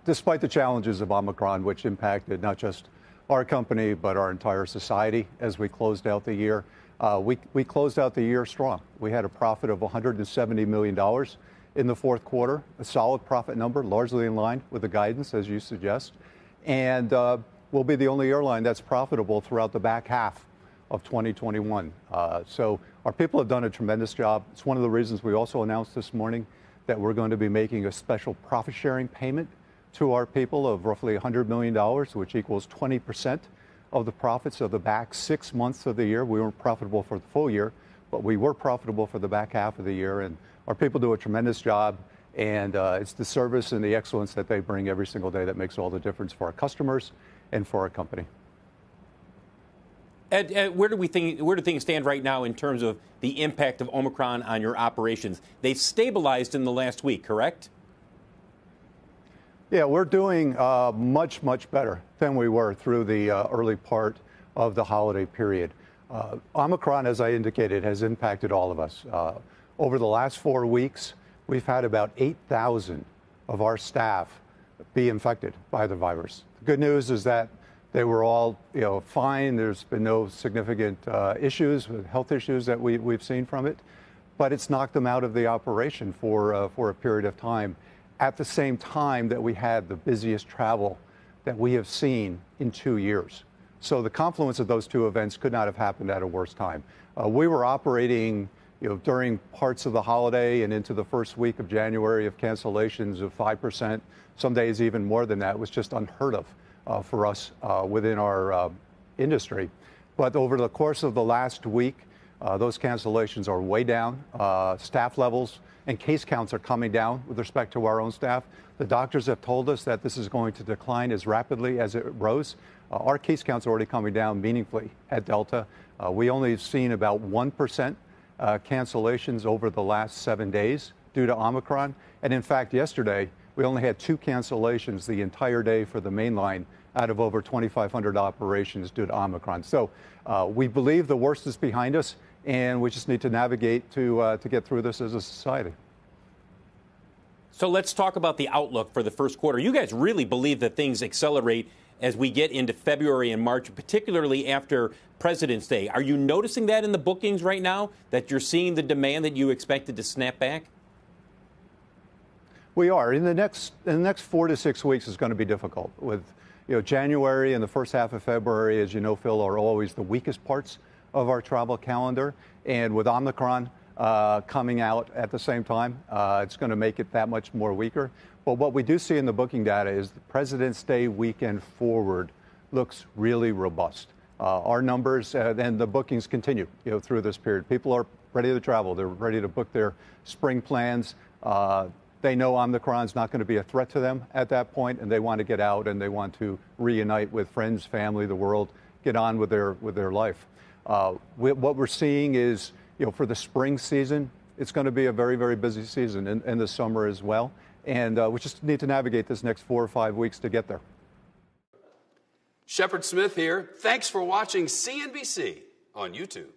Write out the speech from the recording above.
despite the challenges of Omicron, which impacted not just our company, but our entire society as we closed out the year. We closed out the year strong. We had a profit of $170 million in the fourth quarter, a solid profit number, largely in line with the guidance, as you suggest. And we'll be the only airline that's profitable throughout the back half of 2021. So our people have done a tremendous job. It's one of the reasons we also announced this morning that we're going to be making a special profit sharing payment to our people of roughly $100 million, which equals 20% of the profits of the back 6 months of the year. We weren't profitable for the full year, but we were profitable for the back half of the year. And our people do a tremendous job. And it's the service and the excellence that they bring every single day that makes all the difference for our customers and for our company. Ed, where do things stand right now in terms of the impact of Omicron on your operations? They've stabilized in the last week, correct? Yeah, we're doing much, much better than we were through the early part of the holiday period. Omicron, as I indicated, has impacted all of us. Over the last 4 weeks, we've had about 8,000 of our staff be infected by the virus. The good news is that they were all, fine. There's been no significant issues, health issues that we've seen from it, but it's knocked them out of the operation for a period of time. At the same time that we had the busiest travel that we have seen in 2 years. So the confluence of those two events could not have happened at a worse time. We were operating, during parts of the holiday and into the first week of January of cancellations of 5%, some days even more than that. It was just unheard of for us within our industry. But over the course of the last week, those cancellations are way down. Staff levels and case counts are coming down with respect to our own staff. The doctors have told us that this is going to decline as rapidly as it rose. Our case counts are already coming down meaningfully at Delta. We only have seen about 1% cancellations over the last 7 days due to Omicron. And in fact, yesterday, we only had 2 cancellations the entire day for the main line out of over 2,500 operations due to Omicron. So we believe the worst is behind us, and we just need to navigate to get through this as a society. So let's talk about the outlook for the first quarter. You guys really believe that things accelerate as we get into February and March, particularly after President's Day. Are you noticing that in the bookings right now, that you're seeing the demand that you expected to snap back? We are. In the next 4 to 6 weeks is going to be difficult. With January and the first half of February, as you know, Phil, are always the weakest parts of our travel calendar. And with Omicron coming out at the same time, it's going to make it that much more weaker. But what we do see in the booking data is the President's Day weekend forward looks really robust. Our numbers and the bookings continue through this period. People are ready to travel. They're ready to book their spring plans. They know Omicron's not going to be a threat to them at that point, and they want to get out and they want to reunite with friends, family, the world, get on with their life. What we're seeing is, for the spring season, it's going to be a very, very busy season, and the summer as well. And we just need to navigate this next 4 or 5 weeks to get there. Shepard Smith here. Thanks for watching CNBC on YouTube.